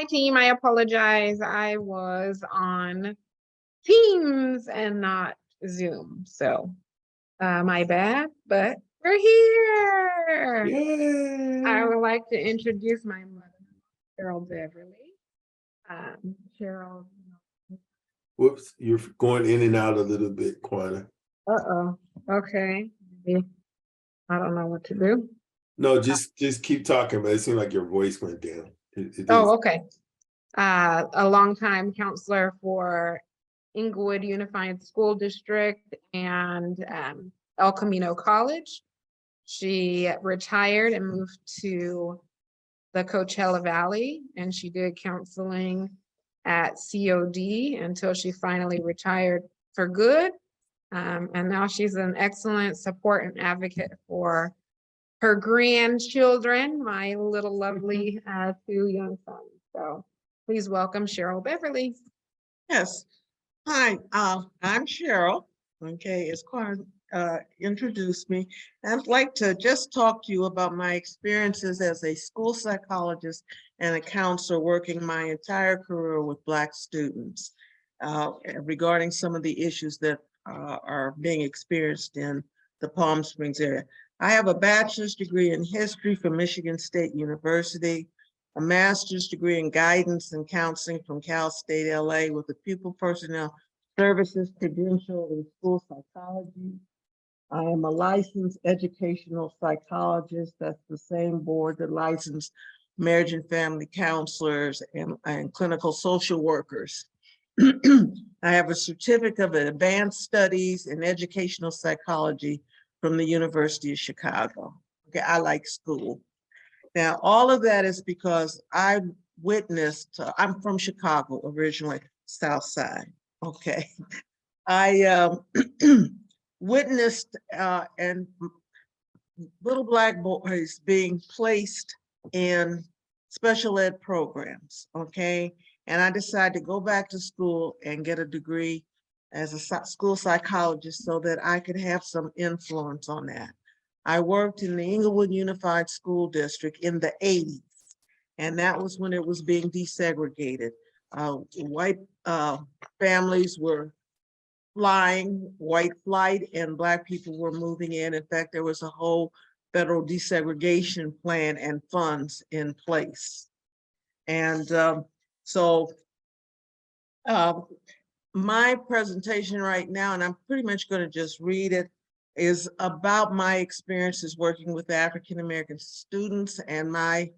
Hi, team. I apologize. I was on Teams and not Zoom. So, my bad, but we're here. I Yay! would like to introduce my mother, Cheryl Beverly. Cheryl. Whoops, you're going in and out a little bit, Quana. Uh-oh. Okay. Maybe I don't know what to do. No, just keep talking, but it seemed like your voice went down. It is. Oh, okay. A longtime counselor for Inglewood Unified School District and El Camino College. She retired and moved to the Coachella Valley, and she did counseling at COD until she finally retired for good. And now she's an excellent support and advocate for her grandchildren, my little lovely two young sons. So please welcome Cheryl Beverly. Yes. Hi, I'm Cheryl. Okay, as Quan introduced me, I'd like to just talk to you about my experiences as a school psychologist and a counselor working my entire career with Black students regarding some of the issues that are being experienced in the Palm Springs area. I have a bachelor's degree in history from Michigan State University, a master's degree in guidance and counseling from Cal State LA with a pupil personnel services credential in school psychology. I am a licensed educational psychologist. That's the same board that licensed marriage and family counselors and clinical social workers. I have a certificate of advanced studies in educational psychology from the University of Chicago. Okay, I like school. Now, all of that is because I witnessed, I'm from Chicago originally, South Side, okay. I witnessed and little Black boys being placed in special ed programs, okay? And I decided to go back to school and get a degree as a school psychologist so that I could have some influence on that. I worked in the Inglewood Unified School District in the 80s, and that was when it was being desegregated. White families were flying, white flight, and Black people were moving in. In fact, there was a whole federal desegregation plan and funds in place. And my presentation right now, and I'm pretty much going to just read it, is about my experiences working with African-American students and my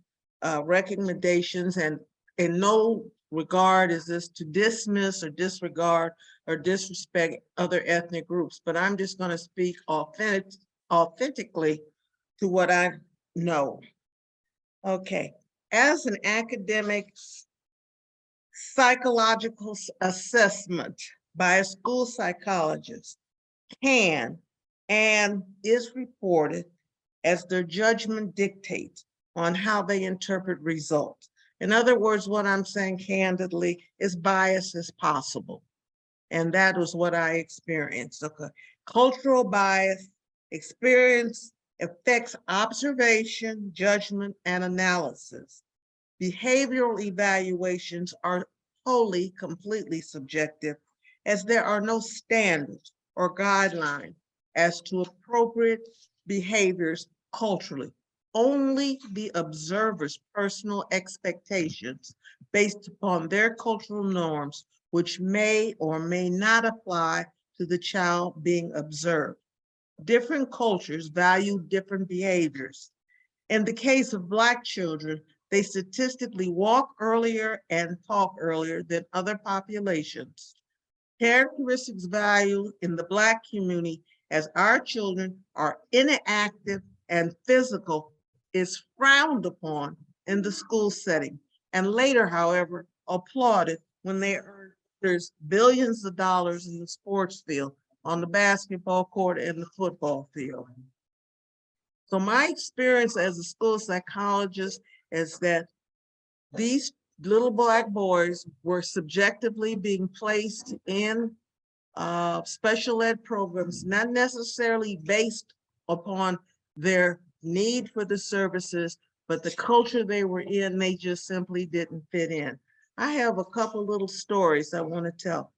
recommendations. And in no regard is this to dismiss or disregard or disrespect other ethnic groups, but I'm just going to speak authentically to what I know. Okay, as an academic psychological assessment by a school psychologist can and is reported as their judgment dictates on how they interpret results. In other words, what I'm saying candidly is bias is possible. And that was what I experienced. Okay. Cultural bias experience affects observation, judgment, and analysis. Behavioral evaluations are wholly, completely subjective, as there are no standards or guidelines as to appropriate behaviors culturally. Only the observer's personal expectations based upon their cultural norms, which may or may not apply to the child being observed. Different cultures value different behaviors. In the case of Black children, they statistically walk earlier and talk earlier than other populations. Characteristics valued in the Black community as our children are inactive and physical is frowned upon in the school setting, and later, however, applauded when they earn billions of dollars in the sports field, on the basketball court and the football field. So my experience as a school psychologist is that these little Black boys were subjectively being placed in special ed programs, not necessarily based upon their need for the services, but the culture they were in, they just simply didn't fit in. I have a couple little stories I want to tell.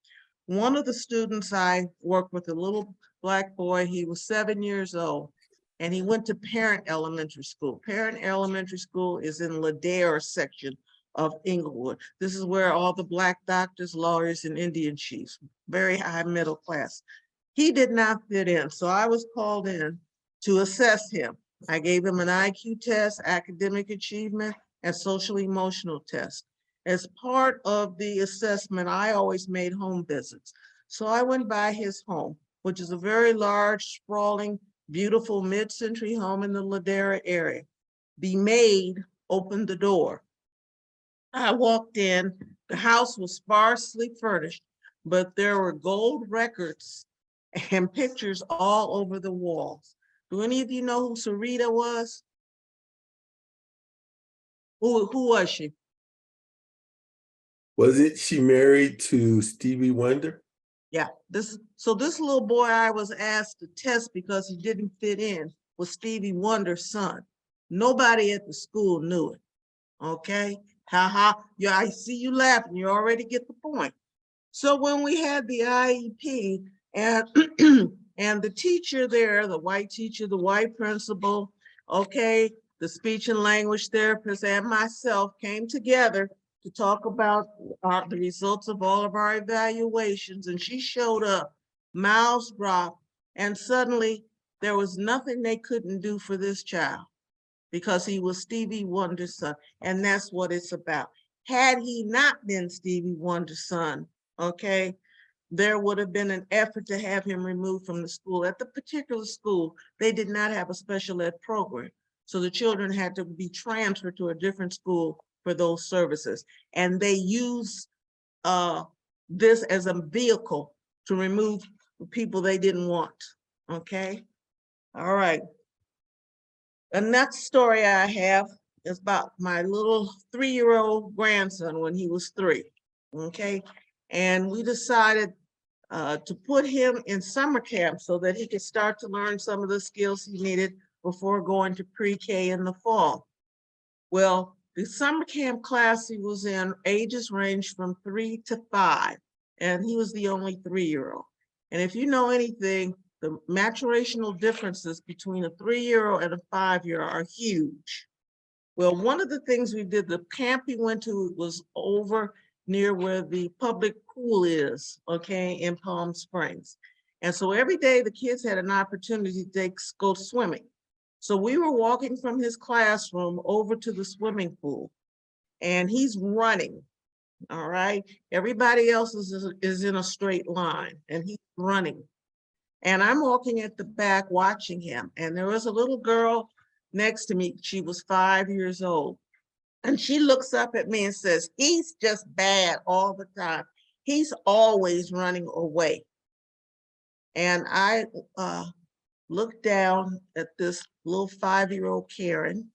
One of the students I worked with, a little Black boy, he was 7 years old, and he went to Parent Elementary School. Parent Elementary School is in Ladera section of Inglewood. This is where all the Black doctors, lawyers, and Indian chiefs, very high middle class. He did not fit in, so I was called in to assess him. I gave him an IQ test, academic achievement, and social emotional test. As part of the assessment, I always made home visits. So I went by his home, which is a very large, sprawling, beautiful mid-century home in the Ladera area. The maid opened the door. I walked in, the house was sparsely furnished, but there were gold records and pictures all over the walls. Do any of you know who Sarita was? Who was she? Wasn't she married to Stevie Wonder? Yeah, this little boy I was asked to test because he didn't fit in was Stevie Wonder's son. Nobody at the school knew it. Okay, yeah, I see you laughing. You already get the point. So when we had the IEP and and the teacher there, the white teacher, the white principal, okay, the speech and language therapist and myself came together to talk about the results of all of our evaluations, and she showed up, mouths dropped, and suddenly there was nothing they couldn't do for this child because he was Stevie Wonder's son, and that's what it's about. Had he not been Stevie Wonder's son, okay, there would have been an effort to have him removed from the school. At the particular school, they did not have a special ed program. So the children had to be transferred to a different school for those services. And they used this as a vehicle to remove people they didn't want, okay? All right. The next story I have is about my little 3-year-old grandson when he was 3, okay? And we decided to put him in summer camp so that he could start to learn some of the skills he needed before going to pre-K in the fall. Well, the summer camp class he was in, ages ranged from 3 to 5, and he was the only 3-year-old. And if you know anything, the maturational differences between a 3-year-old and a 5-year-old are huge. Well, one of the things we did, the camp he went to was over near where the public pool is, okay, in Palm Springs. And so every day the kids had an opportunity to go swimming. So we were walking from his classroom over to the swimming pool, and he's running, all right? Everybody else is in a straight line, and he's running. And I'm walking at the back watching him, and there was a little girl next to me. She was 5 years old. And she looks up at me and says, he's just bad all the time. He's always running away. And I looked down at this little 5-year-old Karen,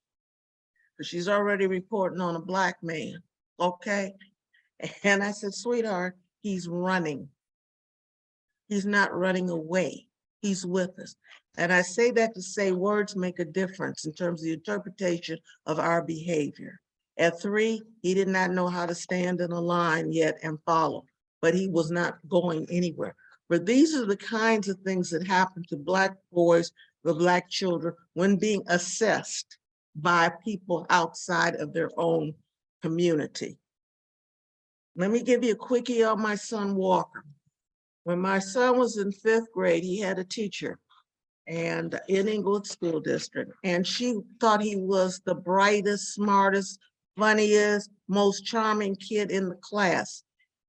because she's already reporting on a Black man, okay? And I said, sweetheart, he's running. He's not running away. He's with us. And I say that to say words make a difference in terms of the interpretation of our behavior. At 3, he did not know how to stand in a line yet and follow, but he was not going anywhere. But these are the kinds of things that happen to Black boys, the Black children, when being assessed by people outside of their own community. Let me give you a quickie on my son, Walker. When my son was in 5th grade, he had a teacher and in Inglewood School District, and she thought he was the brightest, smartest, funniest, most charming kid in the class.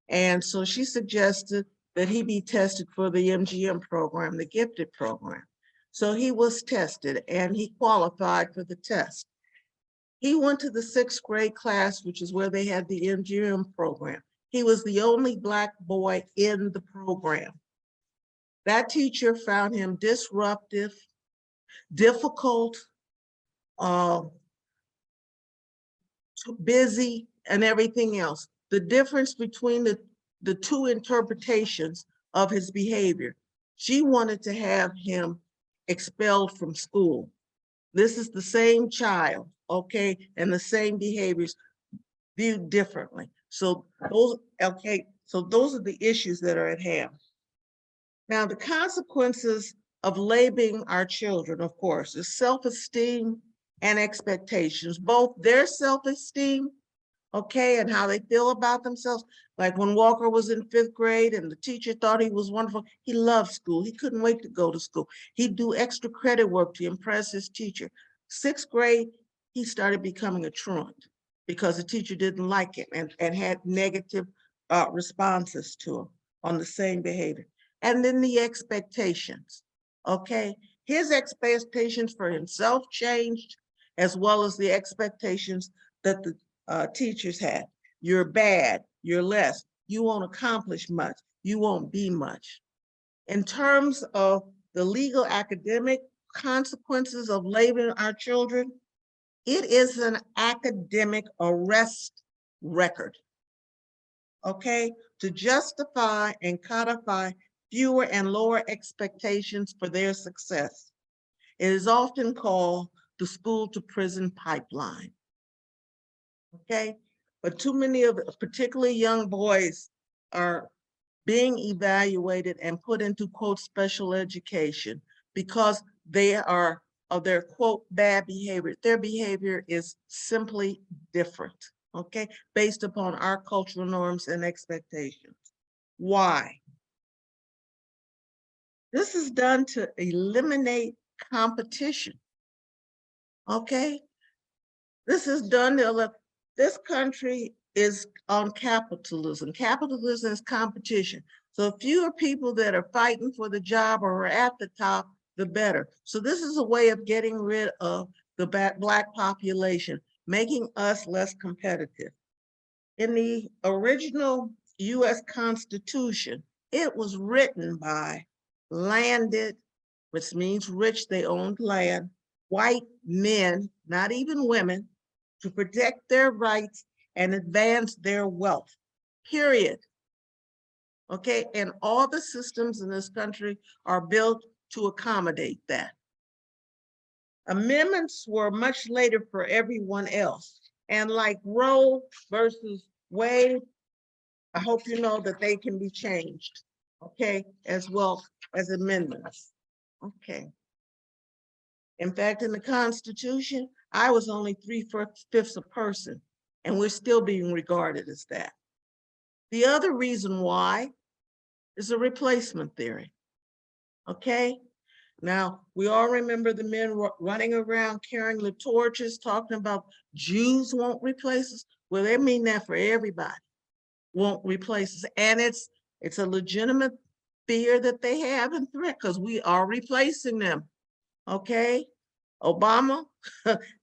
And so she suggested that he be tested for the MGM program, the gifted program. So he was tested and he qualified for the test. He went to the 6th grade class, which is where they had the MGM program. He was the only Black boy in the program. That teacher found him disruptive, difficult, busy, and everything else. The difference between the two interpretations of his behavior. She wanted to have him expelled from school. This is the same child, okay, and the same behaviors viewed differently. So those, okay, so those are the issues that are at hand. Now, the consequences of labeling our children, of course, is self-esteem and expectations, both their self-esteem, okay, and how they feel about themselves. Like when Walker was in 5th grade and the teacher thought he was wonderful, he loved school. He couldn't wait to go to school. He'd do extra credit work to impress his teacher. 6th grade, he started becoming a truant because the teacher didn't like him and had negative responses to him on the same behavior. And then the expectations, okay? His expectations for himself changed, as well as the expectations that the teachers had. You're bad, you're less, you won't accomplish much, you won't be much. In terms of the legal academic consequences of labeling our children, it is an academic arrest record, okay, to justify and codify fewer and lower expectations for their success. It is often called the school to prison pipeline. Okay, but too many of particularly young boys are being evaluated and put into quote special education because they are of their quote bad behavior. Their behavior is simply different, okay, based upon our cultural norms and expectations. Why? This is done to eliminate competition, okay? This is done to, this country is on capitalism. Capitalism is competition. So fewer people that are fighting for the job or are at the top, the better. So this is a way of getting rid of the Black population, making us less competitive. In the original US Constitution, it was written by landed, which means rich, they owned land, white men, not even women, to protect their rights and advance their wealth, period. Okay, and all the systems in this country are built to accommodate that. Amendments were much later for everyone else. And like Roe versus Wade, I hope you know that they can be changed, okay, as well as amendments. Okay. In fact, in the Constitution, I was only 3/5 a person, and we're still being regarded as that. The other reason why is a replacement theory, okay? Now, we all remember the men running around carrying the torches, talking about Jews won't replace us. Well, they mean that for everybody, won't replace us. And it's a legitimate fear that they have and threat because we are replacing them, okay? Obama,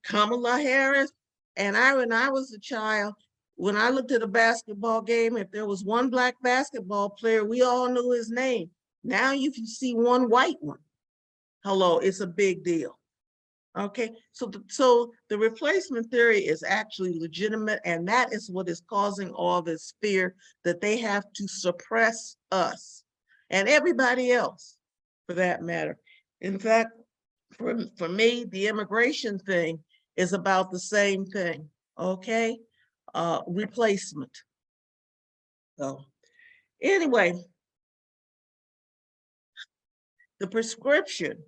Kamala Harris, and when I was a child, when I looked at a basketball game, if there was one Black basketball player, we all knew his name. Now if you see one white one, hello, it's a big deal. Okay, so the replacement theory is actually legitimate, and that is what is causing all this fear that they have to suppress us and everybody else for that matter. In fact, for me, the immigration thing is about the same thing, okay? Replacement. So anyway, the prescription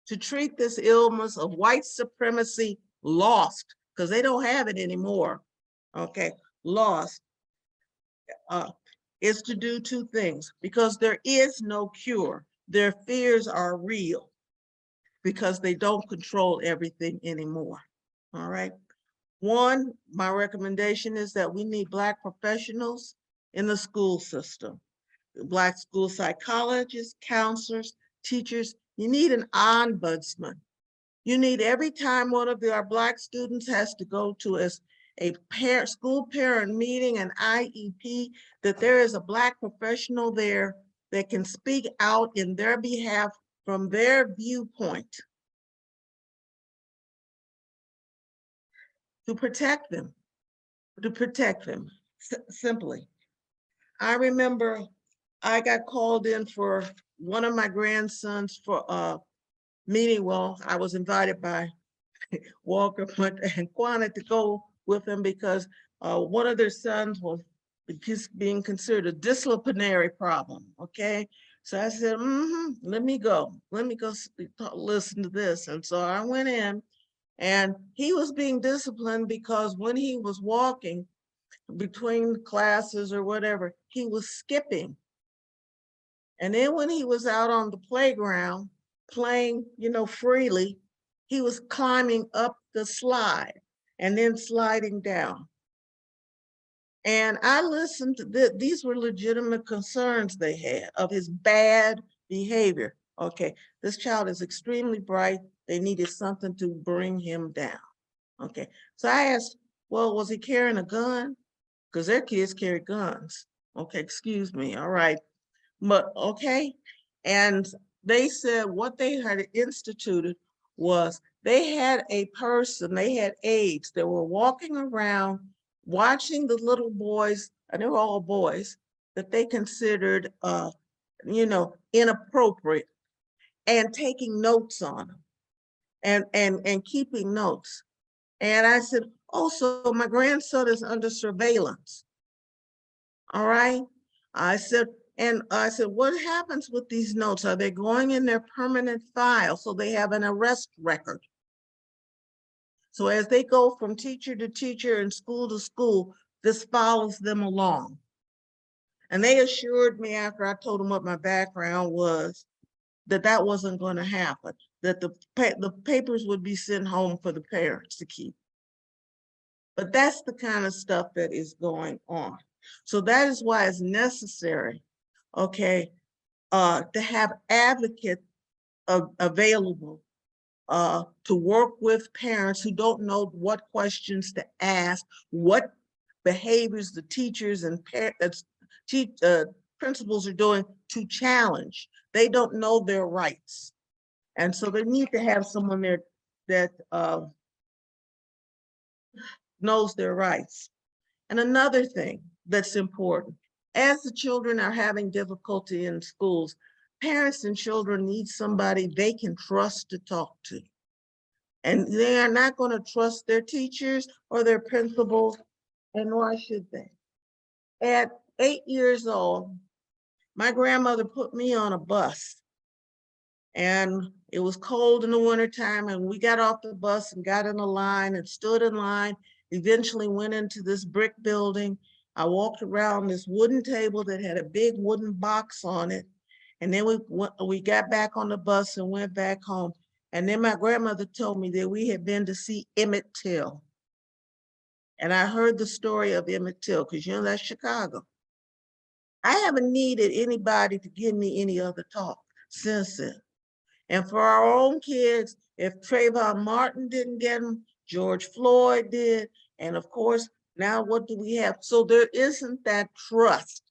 to treat this illness of white supremacy lost, because they don't have it anymore, okay, lost, is to do two things, because there is no cure. Their fears are real because they don't control everything anymore, all right? One, my recommendation is that we need Black professionals in the school system. Black school psychologists, counselors, teachers. You need an ombudsman. You need, every time one of our Black students has to go to a school parent meeting, an IEP, that there is a Black professional there that can speak out in their behalf from their viewpoint to protect them, simply. I remember I got called in for one of my grandsons for a meeting. Well, I was invited by Walker went and wanted to go with him because one of their sons was being considered a disciplinary problem. Okay, so I said, let me go listen to this. And so I went in, and he was being disciplined because when he was walking between classes or whatever, he was skipping. And then when he was out on the playground playing, freely, he was climbing up the slide and then sliding down. And I listened to these were legitimate concerns they had of his bad behavior. Okay, this child is extremely bright. They needed something to bring him down. Okay, so I asked, well, was he carrying a gun? Because their kids carry guns. Okay, excuse me. All right. But okay. And they said what they had instituted was they had aides that were walking around watching the little boys, and they were all boys, that they considered inappropriate, and taking notes on them and keeping notes. And I said, oh, so my grandson is under surveillance. All right. I said, what happens with these notes? Are they going in their permanent file so they have an arrest record? So as they go from teacher to teacher and school to school, this follows them along. And they assured me after I told them what my background was, that wasn't going to happen, that the papers would be sent home for the parents to keep. But that's the kind of stuff that is going on. So that is why it's necessary, okay, to have advocates available to work with parents who don't know what questions to ask, what behaviors the teachers and principals are doing to challenge. They don't know their rights. And so they need to have someone there that knows their rights. And another thing that's important, as the children are having difficulty in schools, parents and children need somebody they can trust to talk to. And they are not going to trust their teachers or their principals, and why should they? At 8 years old, my grandmother put me on a bus, and it was cold in the wintertime, and we got off the bus and got in a line and stood in line, eventually went into this brick building. I walked around this wooden table that had a big wooden box on it. And then we got back on the bus and went back home. And then my grandmother told me that we had been to see Emmett Till. And I heard the story of Emmett Till, because that's Chicago. I haven't needed anybody to give me any other talk since then. And for our own kids, if Trayvon Martin didn't get them, George Floyd did. And of course, now what do we have? So there isn't that trust.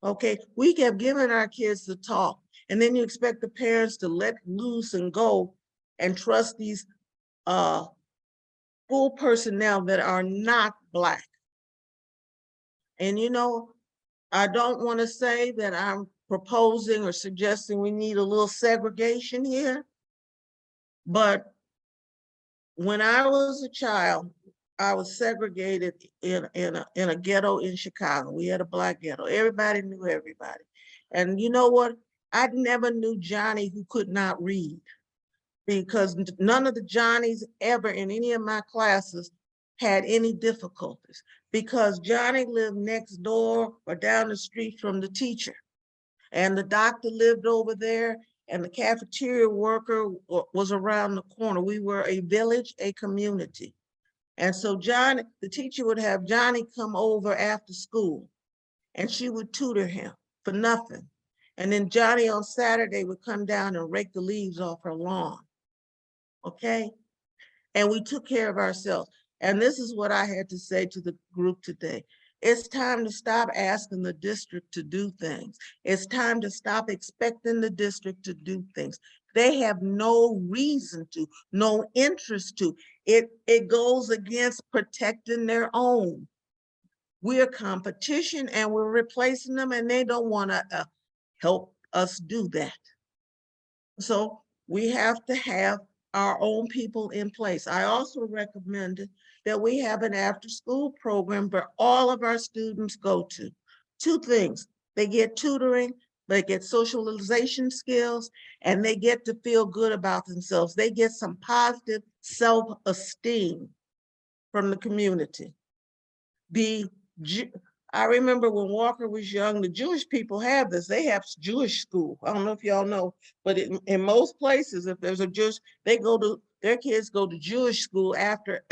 Okay, we have given our kids the talk, and then you expect the parents to let loose and go and trust these school personnel that are not Black. And I don't want to say that I'm proposing or suggesting we need a little segregation here, but when I was a child, I was segregated in a ghetto in Chicago. We had a Black ghetto. Everybody knew everybody. And you know what? I never knew Johnny who could not read, because none of the Johnnies ever in any of my classes had any difficulties, because Johnny lived next door or down the street from the teacher. And the doctor lived over there, and the cafeteria worker was around the corner. We were a village, a community. And so Johnny, the teacher would have Johnny come over after school, and she would tutor him for nothing. And then Johnny on Saturday would come down and rake the leaves off her lawn. Okay? And we took care of ourselves. And this is what I had to say to the group today. It's time to stop asking the district to do things. It's time to stop expecting the district to do things. They have no reason to, no interest to. It goes against protecting their own. We're competition and we're replacing them, and they don't want to help us do that. So we have to have our own people in place. I also recommended that we have an after-school program where all of our students go to. Two things, they get tutoring, they get socialization skills, and they get to feel good about themselves. They get some positive self-esteem from the community. I remember when Walker was young, the Jewish people have this. They have Jewish school. I don't know if y'all know, but in most places, if there's a Jewish, their kids go to Jewish school after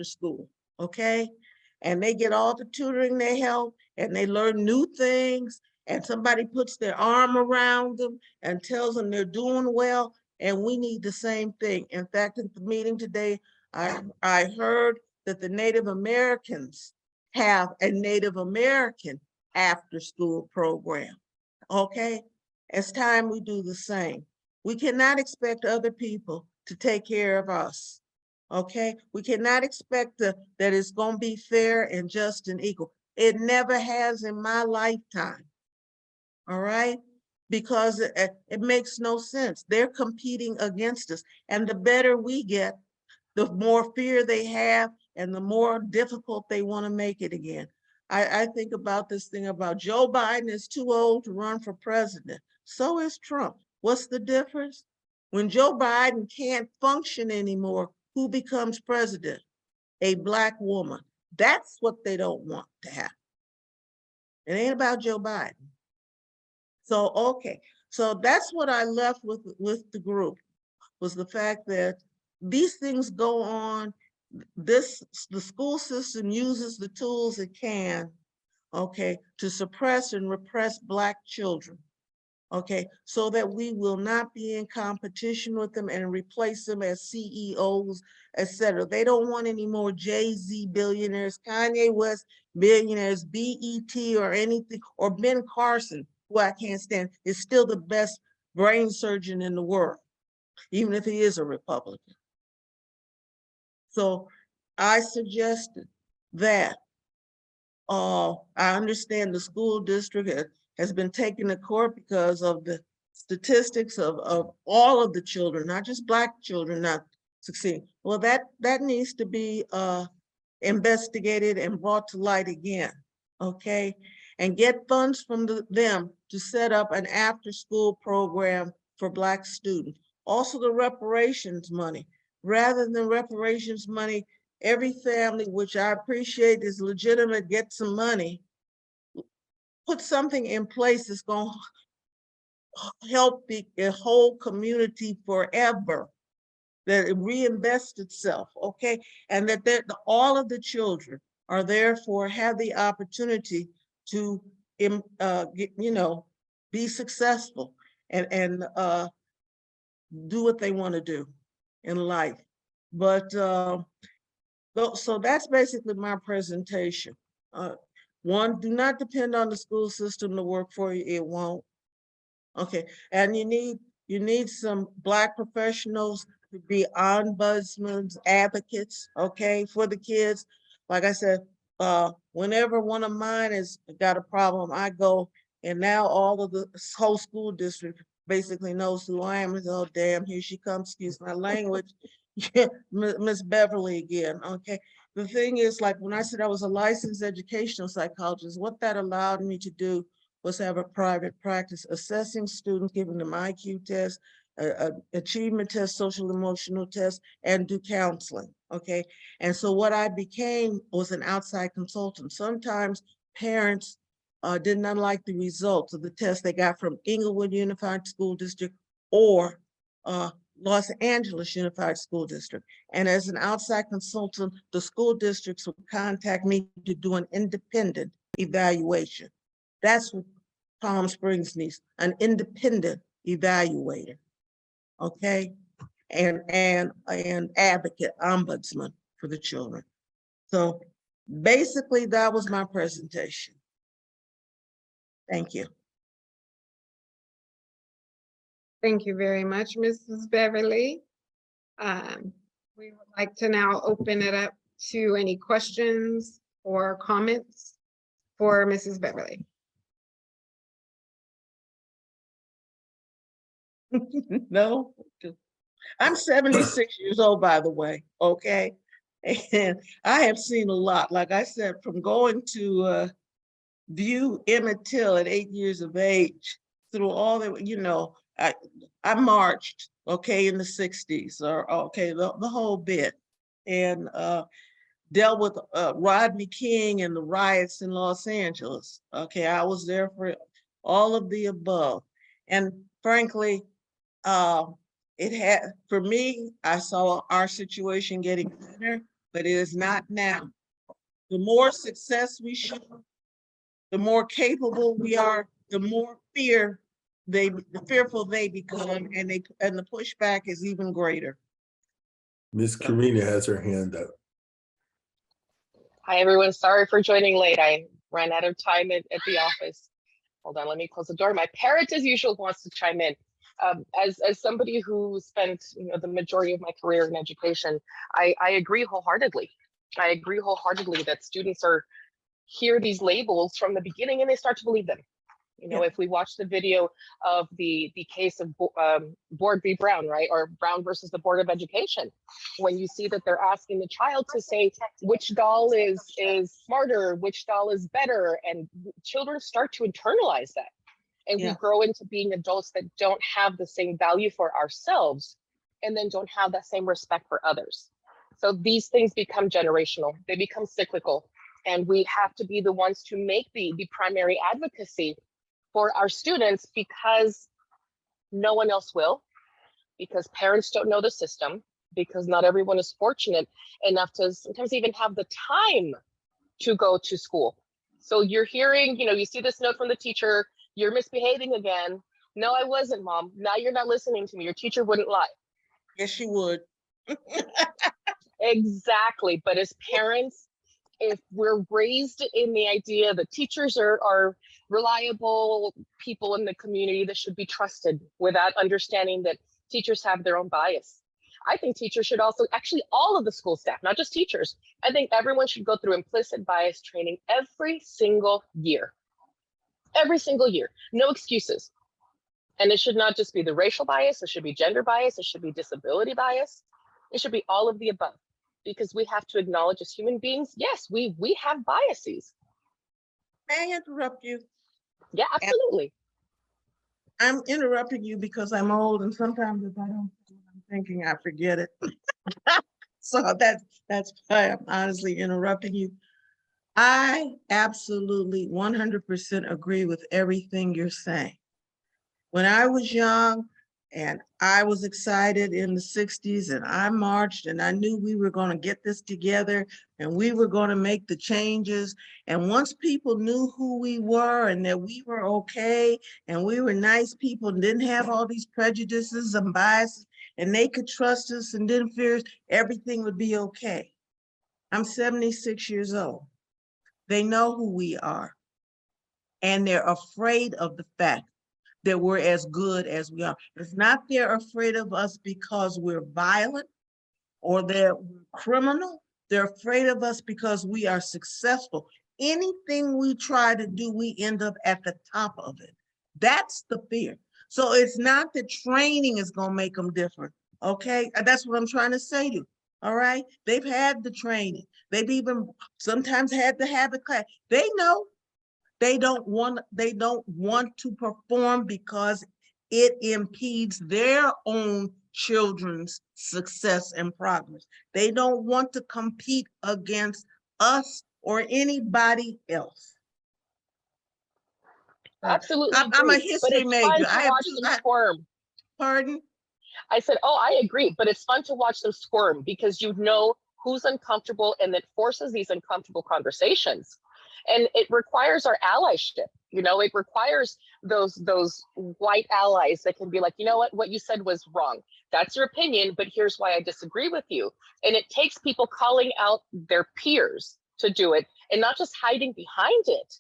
school, okay? And they get all the tutoring they help, and they learn new things, and somebody puts their arm around them and tells them they're doing well, and we need the same thing. In fact, at the meeting today, I heard that the Native Americans have a Native American after-school program, okay? It's time we do the same. We cannot expect other people to take care of us, okay? We cannot expect that it's gonna be fair and just and equal. It never has in my lifetime, all right? Because it makes no sense. They're competing against us, and the better we get, the more fear they have and the more difficult they want to make it again. I think about this thing about Joe Biden is too old to run for president. So is Trump. What's the difference? When Joe Biden can't function anymore, who becomes president? A Black woman. That's what they don't want to happen. It ain't about Joe Biden. So, okay. So that's what I left with the group, was the fact that these things go on. The school system uses the tools it can, okay, to suppress and repress Black children, okay, so that we will not be in competition with them and replace them as CEOs, etc. They don't want any more Jay-Z billionaires, Kanye West billionaires, BET or anything, or Ben Carson, who I can't stand, is still the best brain surgeon in the world, even if he is a Republican. So I suggested that I understand the school district has been taken to court because of the statistics of all of the children, not just Black children not succeeding. Well, that needs to be investigated and brought to light again, okay? And get funds from them to set up an after-school program for Black students. Also the reparations money. Rather than reparations money, every family, which I appreciate is legitimate, get some money, put something in place that's going to help the whole community forever, that it reinvests itself, okay? And that all of the children are therefore have the opportunity to, be successful and do what they want to do in life. But so that's basically my presentation. One, do not depend on the school system to work for you. It won't. Okay, and you need some Black professionals to be ombudsmen, advocates, okay, for the kids. Like I said, whenever one of mine has got a problem, I go, and now all of the whole school district basically knows who I am. Oh, damn, here she comes, excuse my language. Miss Beverly again, okay? The thing is, like when I said I was a licensed educational psychologist, what that allowed me to do was have a private practice assessing students, giving them IQ tests, achievement tests, social emotional tests, and do counseling, okay? And so what I became was an outside consultant. Sometimes parents did not like the results of the test they got from Inglewood Unified School District or Los Angeles Unified School District. And as an outside consultant, the school districts would contact me to do an independent evaluation. That's what Palm Springs needs, an independent evaluator, okay? And advocate, ombudsman for the children. So basically that was my presentation. Thank you. Thank you very much, Mrs. Beverly. We would like to now open it up to any questions or comments for Mrs. Beverly. No? I'm 76 years old, by the way, okay? And I have seen a lot, like I said, from going to view Emmett Till at 8 years of age, through all the, I marched, okay, in the 60s, or okay, the whole bit. And dealt with Rodney King and the riots in Los Angeles. Okay, I was there for all of the above. And frankly, it had, for me, I saw our situation getting better, but it is not now. The more success we show, the more capable we are, the more fearful they become, and the pushback is even greater. Miss Karina has her hand up. Hi, everyone. Sorry for joining late. I ran out of time at the office. Hold on, let me close the door. My parent, as usual, wants to chime in. As somebody who spent the majority of my career in education, I agree wholeheartedly. I agree wholeheartedly that students hear these labels from the beginning and they start to believe them. If we watch the video of the case of Board v. Brown, right, or Brown versus the Board of Education, when you see that they're asking the child to say which doll is smarter, which doll is better, and children start to internalize that, and we grow into being adults that don't have the same value for ourselves, and then don't have that same respect for others. So these things become generational, they become cyclical, and we have to be the ones to make the primary advocacy for our students, because no one else will, because parents don't know the system, because not everyone is fortunate enough to sometimes even have the time to go to school. So you're hearing, you see this note from the teacher, you're misbehaving again. No, I wasn't, Mom. Now you're not listening to me. Your teacher wouldn't lie. Yes, she would. Exactly. But as parents, if we're raised in the idea that teachers are reliable people in the community that should be trusted, without understanding that teachers have their own bias, I think teachers should also, actually all of the school staff, not just teachers, I think everyone should go through implicit bias training every single year. Every single year, no excuses. And it should not just be the racial bias, it should be gender bias, it should be disability bias, it should be all of the above. Because we have to acknowledge as human beings, yes, we have biases. May I interrupt you? Yeah, absolutely. I'm interrupting you because I'm old, and sometimes if I don't know what I'm thinking, I forget it. So that's why I'm honestly interrupting you. I absolutely 100% agree with everything you're saying. When I was young and I was excited in the 60s and I marched and I knew we were going to get this together and we were going to make the changes. And once people knew who we were and that we were okay and we were nice people and didn't have all these prejudices and biases, and they could trust us and didn't fear us, everything would be okay. I'm 76 years old. They know who we are. And they're afraid of the fact that we're as good as we are. It's not they're afraid of us because we're violent or that we're criminal. They're afraid of us because we are successful. Anything we try to do, we end up at the top of it. That's the fear. So it's not that training is going to make them different. Okay, that's what I'm trying to say to you. All right, they've had the training. They've even sometimes had to have the class. They know. They don't want to perform because it impedes their own children's success and progress. They don't want to compete against us or anybody else. Absolutely. I'm a agree. history But it's major. fun to watch them squirm. Pardon? I said, oh, I agree, but it's fun to watch them squirm because you know who's uncomfortable, and that forces these uncomfortable conversations. And it requires our allyship. It requires those white allies that can be like, you know what you said was wrong. That's your opinion, but here's why I disagree with you. And it takes people calling out their peers to do it, and not just hiding behind it.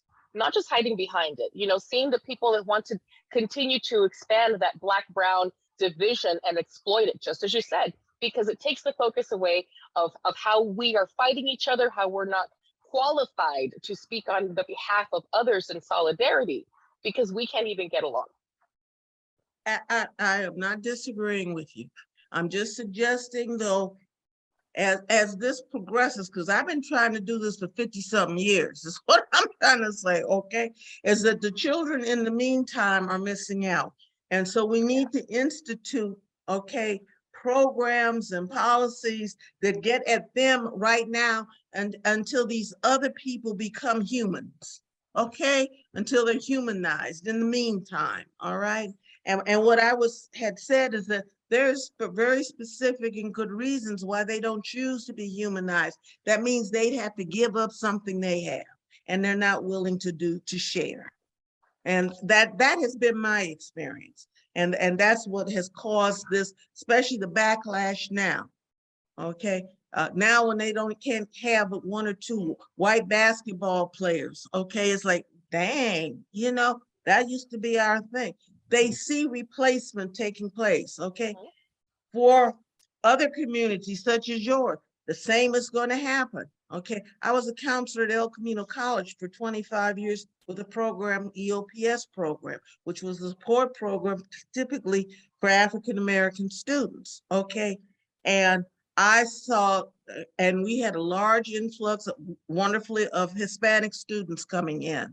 Seeing the people that want to continue to expand that black-brown division and exploit it, just as you said, because it takes the focus away of how we are fighting each other, how we're not qualified to speak on the behalf of others in solidarity, because we can't even get along. I am not disagreeing with you. I'm just suggesting though, as this progresses, because I've been trying to do this for 50-something years, is what I'm trying to say, okay? Is that the children in the meantime are missing out. And so we need to institute, okay, programs and policies that get at them right now and until these other people become humans, okay? Until they're humanized in the meantime, all right? And what I had said is that there's very specific and good reasons why they don't choose to be humanized. That means they'd have to give up something they have and they're not willing to share. And that has been my experience. And that's what has caused this, especially the backlash now. Okay. Now when they can't have but one or two white basketball players, okay, it's like, dang, that used to be our thing. They see replacement taking place, okay? For other communities such as yours, the same is going to happen, okay? I was a counselor at El Camino College for 25 years with a program, EOPS program, which was a support program typically for African-American students, okay? And I saw, and we had a large influx wonderfully of Hispanic students coming in.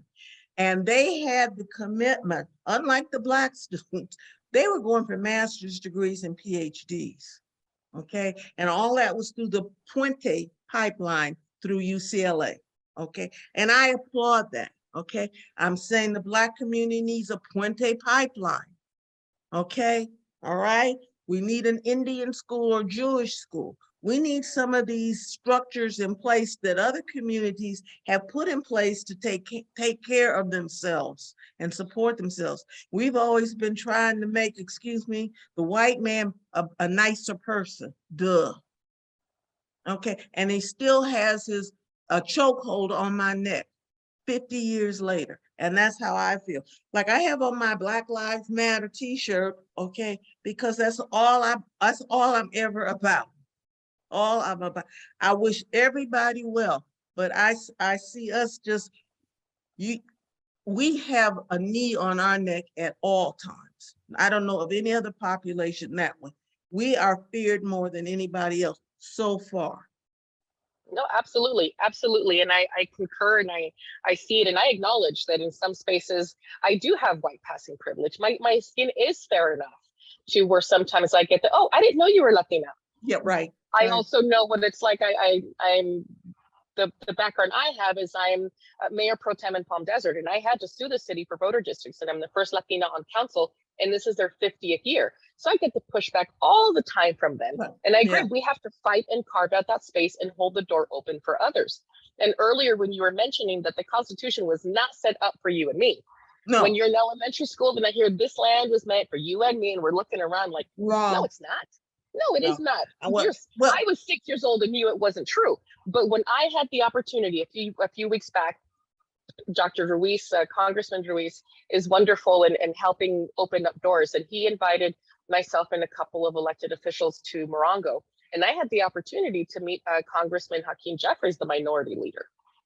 And they had the commitment, unlike the Black students, they were going for master's degrees and PhDs, okay? And all that was through the Puente pipeline through UCLA, okay? And I applaud that, okay? I'm saying the Black community needs a Puente pipeline, okay? All right? We need an Indian school or Jewish school. We need some of these structures in place that other communities have put in place to take care of themselves and support themselves. We've always been trying to make, the white man a nicer person, duh. Okay, and he still has a chokehold on my neck 50 years later. And that's how I feel. Like I have on my Black Lives Matter t-shirt, okay, because that's all I'm ever about. All I'm about. I wish everybody well, but I see us we have a knee on our neck at all times. I don't know of any other population that way. We are feared more than anybody else so far. No, absolutely. Absolutely. And I concur and I see it and I acknowledge that in some spaces I do have white passing privilege. My skin is fair enough to where sometimes I get oh, I didn't know you were Latina. Yeah, right. I also know what it's like. I'm the background I have is I'm Mayor Pro Tem in Palm Desert, and I had to sue the city for voter districts, and I'm the first Latina on council, and this is their 50th year. So I get the pushback all the time from them. And I agree, we have to fight and carve out that space and hold the door open for others. And earlier when you were mentioning that the Constitution was not set up for you and me, no. When you're in elementary school, then I hear this land was meant for you and me, and we're looking around like, no, it's not. No, it is not. I was 6 years old and knew it wasn't true. But when I had the opportunity a few weeks back, Dr. Ruiz, Congressman Ruiz, is wonderful in helping open up doors. And he invited myself and a couple of elected officials to Morongo. And I had the opportunity to meet Congressman Hakeem Jeffries, the minority leader.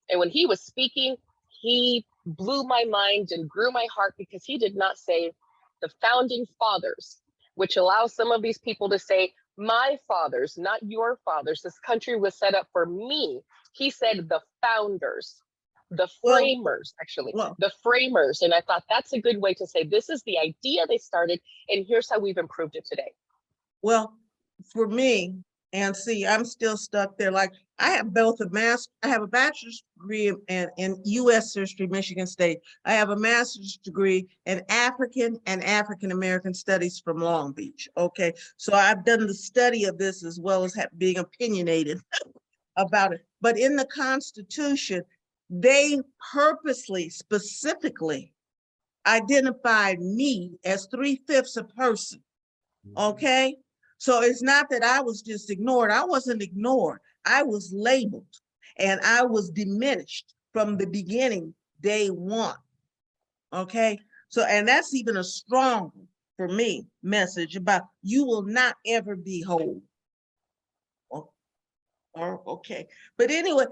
And when he was speaking, he blew my mind and grew my heart because he did not say the founding fathers, which allows some of these people to say, my fathers, not your fathers. This country was set up for me. He said the founders, the framers, the framers. And I thought that's a good way to say this is the idea they started, and here's how we've improved it today. Well, for me, and see, I'm still stuck there. Like I have I have a bachelor's degree in U.S. history, Michigan State. I have a master's degree in African and African-American studies from Long Beach. Okay, so I've done the study of this as well as being opinionated about it. But in the Constitution, they purposely, specifically identified me as 3/5 a person. Okay. So it's not that I was just ignored. I wasn't ignored. I was labeled and I was diminished from the beginning, day one. Okay. So, and that's even a strong, for me, message about you will not ever be whole. Okay. But anyway,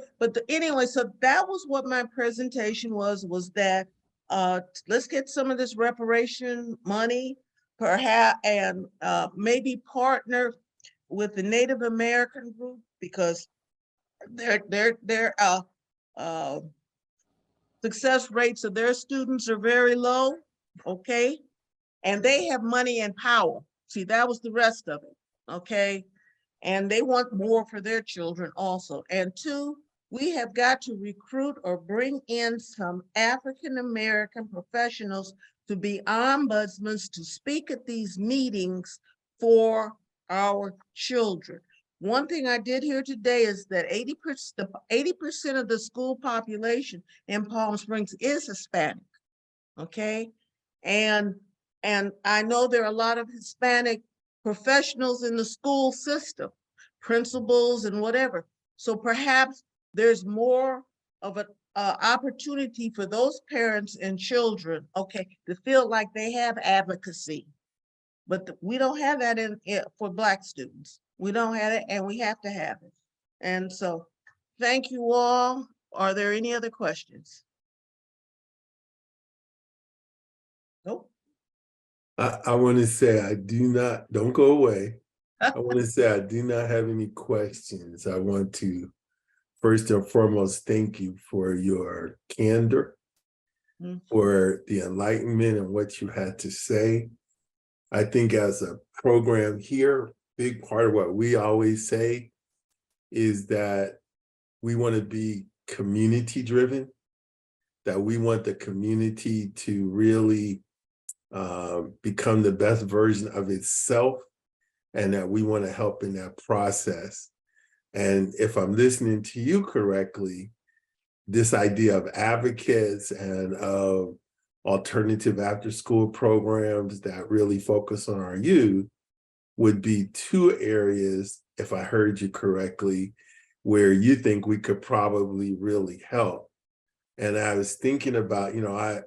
so that was what my presentation was that let's get some of this reparation money, perhaps, and maybe partner with the Native American group because their success rates of their students are very low, okay? And they have money and power. See, that was the rest of it, okay? And they want more for their children also. And two, we have got to recruit or bring in some African-American professionals to be ombudsmen to speak at these meetings for our children. One thing I did hear today is that 80% of the school population in Palm Springs is Hispanic, okay? And I know there are a lot of Hispanic professionals in the school system, principals and whatever. So perhaps there's more of an opportunity for those parents and children, okay, to feel like they have advocacy. But we don't have that for Black students. We don't have it, and we have to have it. And so, thank you all. Are there any other questions? Nope. I want to say don't go away. I want to say I do not have any questions. I want to first and foremost thank you for your candor, for the enlightenment and what you had to say. I think as a program here, big part of what we always say is that we want to be community driven, that we want the community to really become the best version of itself, and that we want to help in that process. And if I'm listening to you correctly, this idea of advocates and of alternative after-school programs that really focus on our youth would be two areas, if I heard you correctly, where you think we could probably really help. And I was thinking about,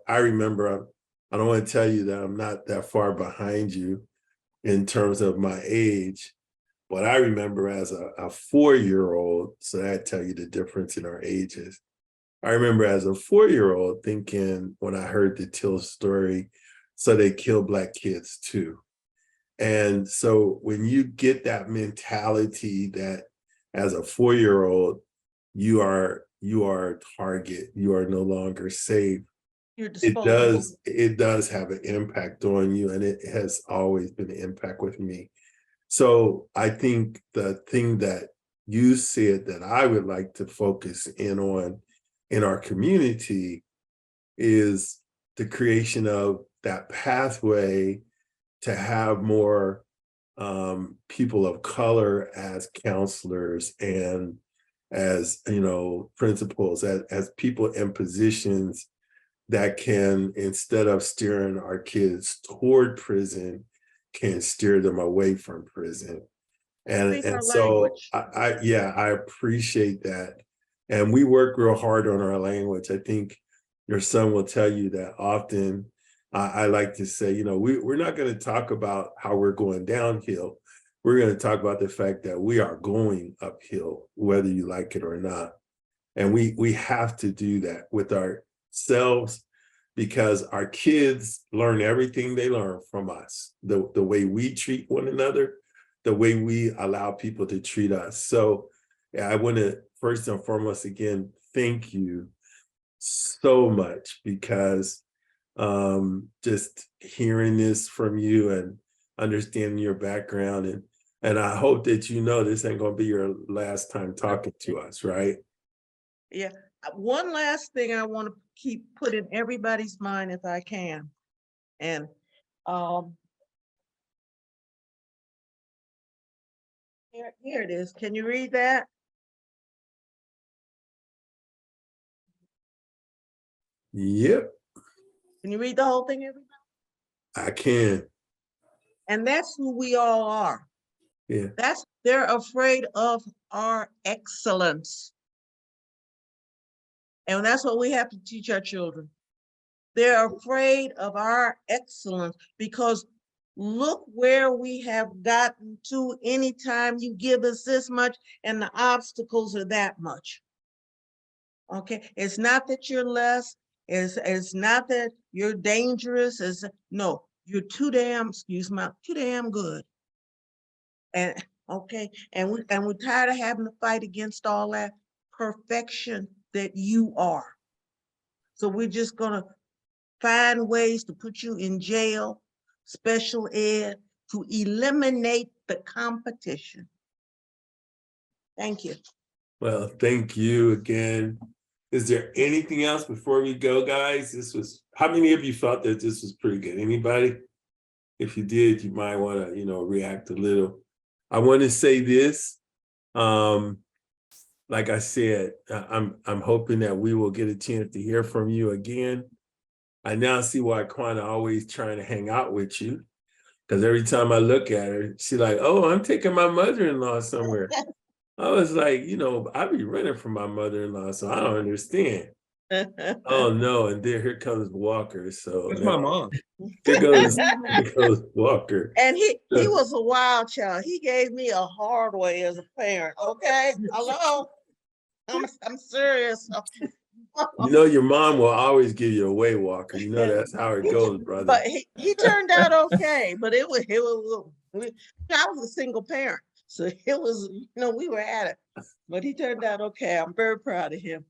I remember, I don't want to tell you that I'm not that far behind you in terms of my age, but I remember as a 4-year-old, so that tell you the difference in our ages. I remember as a 4-year-old thinking when I heard the Till story, so they kill Black kids too. And so when you get that mentality that as a 4-year-old, you are a target, you are no longer safe, You're disposable. it does have an impact on you, and it has always been an impact with me. So I think the thing that you said that I would like to focus in on in our community is the creation of that pathway to have more people of color as counselors and as principals, as people in positions that can, instead of steering our kids toward prison, can steer them away from prison. And so I appreciate that. And we work real hard on our language. I think your son will tell you that often. I like to say, we're not going to talk about how we're going downhill. We're going to talk about the fact that we are going uphill, whether you like it or not. And we have to do that with ourselves, because our kids learn everything they learn from us, the way we treat one another, the way we allow people to treat us. So I want to first and foremost, again, thank you so much, because just hearing this from you and understanding your background, and I hope that this ain't gonna be your last time talking to us, right? Yeah. One last thing I want to keep put in everybody's mind if I can. And here it is. Can you read that? Yep. Can you read the whole thing, everybody? I can. And that's who we all are. Yeah. They're afraid of our excellence. And that's what we have to teach our children. They're afraid of our excellence, because look where we have gotten to anytime you give us this much and the obstacles are that much. Okay, it's not that you're less, it's not that you're dangerous, no, you're too damn good. And Okay, and we're tired of having to fight against all that perfection that you are. So we're just gonna find ways to put you in jail, special ed, to eliminate the competition. Thank you. Well, thank you again. Is there anything else before we go, guys? How many of you felt that this was pretty good? Anybody? If you did, you might want to, react a little. I want to say this. Like I said, I'm hoping that we will get a chance to hear from you again. I now see why Quana always trying to hang out with you. Because every time I look at her, she's like, oh, I'm taking my mother-in-law somewhere. I was like, I be running from my mother-in-law, so I don't understand. Oh no, and then here comes Walker. So That's my mom. here goes Walker. And he was a wild child. He gave me a hard way as a parent. Okay, hello, I'm serious. Your mom will always give you away, Walker. That's how it goes, brother. But he turned out okay. But it was I was a single parent, so it was we were at it. But he turned out okay. I'm very proud of him.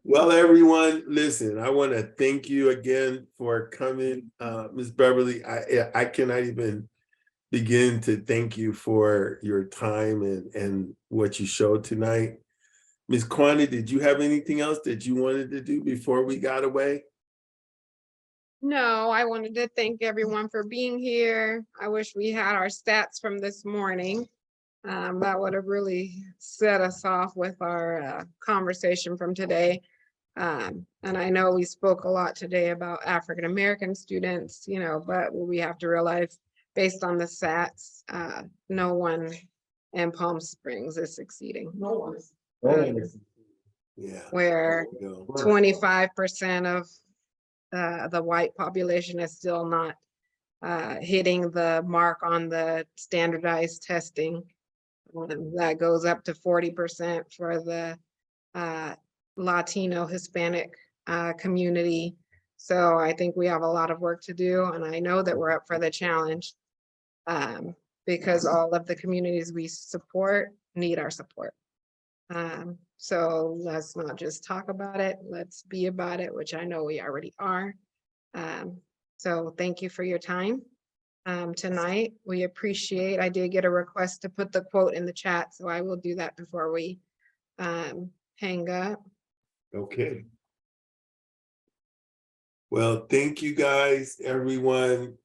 Well, everyone, listen, I want to thank you again for coming, Ms. Beverly. I cannot even begin to thank you for your time and what you showed tonight. Ms. Quani, did you have anything else that you wanted to do before we got away? No, I wanted to thank everyone for being here. I wish we had our stats from this morning. That would have really set us off with our conversation from today. And I know we spoke a lot today about African-American students, but we have to realize based on the stats, no one in Palm Springs is succeeding. No one. Yeah. Where 25% of the white population is still not hitting the mark on the standardized testing. That goes up to 40% for the Latino Hispanic community. So I think we have a lot of work to do, and I know that we're up for the challenge because all of the communities we support need our support. So let's not just talk about it, let's be about it, which I know we already are. So thank you for your time tonight. We appreciate, I did get a request to put the quote in the chat, so I will do that before we hang up. Okay. Well, thank you guys, everyone.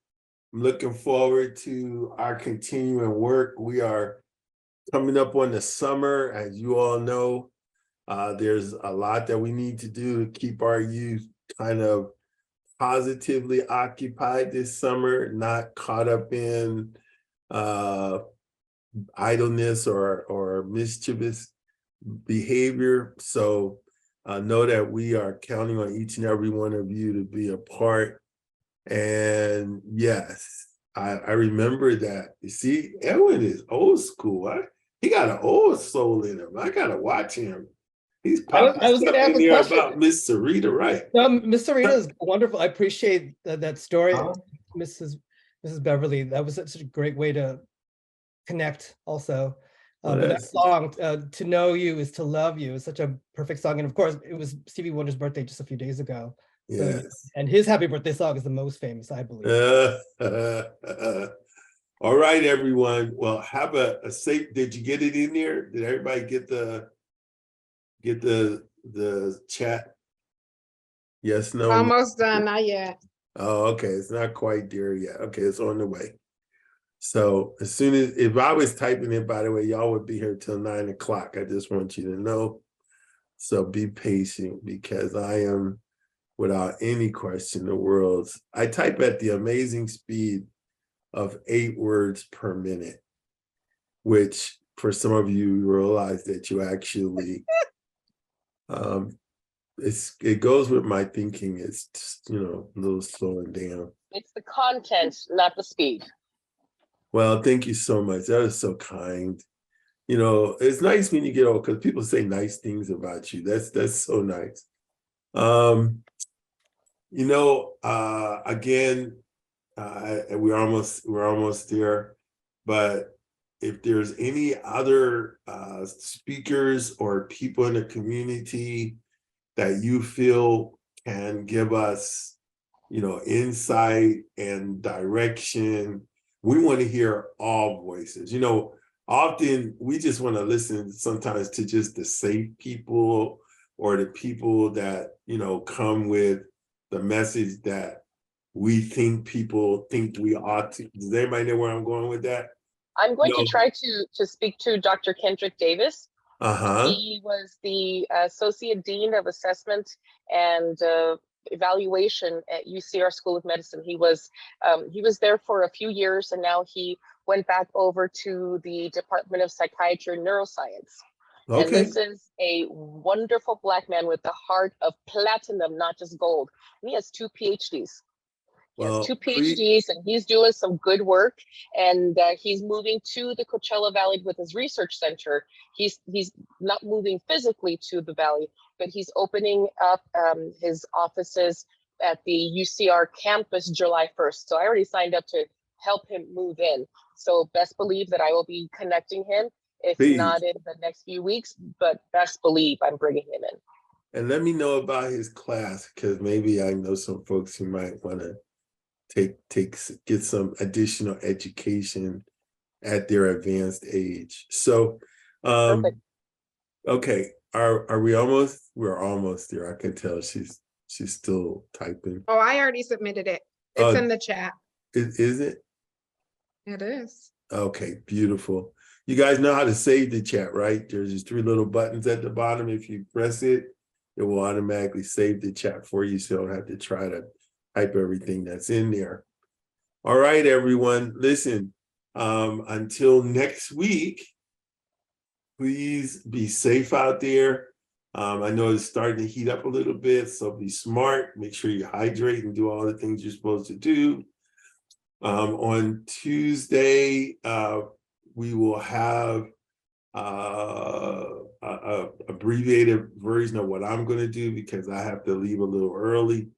I'm looking forward to our continuing work. We are coming up on the summer, as you all know. There's a lot that we need to do to keep our youth kind of positively occupied this summer, not caught up in idleness or mischievous behavior. So know that we are counting on each and every one of you to be a part. And yes, I remember that. You see, Edwin is old school. He got an old soul in him. I gotta watch him. He's popping I was stuff gonna ask in a there question. about Miss Sarita, right? No, Miss Sarita is wonderful. I appreciate that story, Mrs. Beverly. That was such a great way to connect also. Well, but that song, To Know You is to Love You, is such a perfect song. And of course, it was Stevie Wonder's birthday just a few days ago. Yes. So, and his happy birthday song is the most famous, I believe. All right, everyone. Well, have a safe, did you get it in there? Did everybody get the chat? Yes, no? Almost done, not yet. Oh, okay. It's not quite there yet. Okay, it's on the way. So as soon as, if I was typing it, by the way, y'all would be here till 9 o'clock. I just want you to know. So be patient because I am, without any question in the world, I type at the amazing speed of 8 words per minute, which for some of you realize that you actually, it goes with my thinking. It's just, a little slowing down. It's the content, not the speed. Well, thank you so much. That is so kind. It's nice when you get old because people say nice things about you. That's so nice. Again, we're almost there. but if there's any other speakers or people in the community that you feel can give us, insight and direction, we want to hear all voices. Often we just want to listen sometimes to just the safe people or the people that, come with the message that we think people think we ought to. Does anybody know where I'm going with that? I'm going No. to try to speak to Dr. Kendrick Davis. Uh-huh. He was the Associate Dean of Assessment and Evaluation at UCR School of Medicine. He was there for a few years, and now he went back over to the Department of Psychiatry and Neuroscience. And Okay. this is a wonderful Black man with the heart of platinum, not just gold. And he has 2 PhDs. He has Well, 2 PhDs, and he's doing some good work. And he's moving to the Coachella Valley with his research center. He's not moving physically to the valley, but he's opening up his offices at the UCR campus July 1st. So I already signed up to help him move in. So best believe that I will be connecting him, if Please. not in the next few weeks, but best believe I'm bringing him in. And let me know about his class, because maybe I know some folks who might want to get some additional education at their advanced age. So, Perfect. okay, are we almost? We're almost there. I can tell she's still typing. Oh, I already submitted it. It's in the chat. Is it? It is. Okay, beautiful. You guys know how to save the chat, right? There's just 3 little buttons at the bottom. If you press it, it will automatically save the chat for you, so you don't have to try to type everything that's in there. All right, everyone. Listen, until next week, please be safe out there. I know it's starting to heat up a little bit, so be smart. Make sure you hydrate and do all the things you're supposed to do. On Tuesday, we will have a abbreviated version of what I'm going to do, because I have to leave a little early.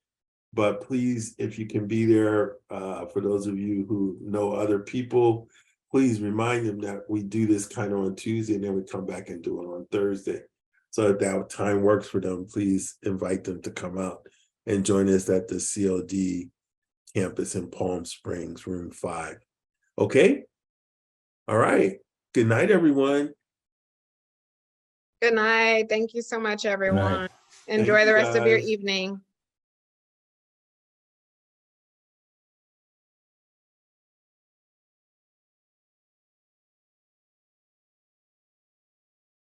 But please, if you can be there, for those of you who know other people, please remind them that we do this kind of on Tuesday, and then we come back and do it on Thursday. So if that time works for them, please invite them to come out and join us at the CLD campus in Palm Springs, room 5. Okay? All right. Good night, everyone. Good night. Thank you so much, everyone. Enjoy you, the rest of your guys. evening.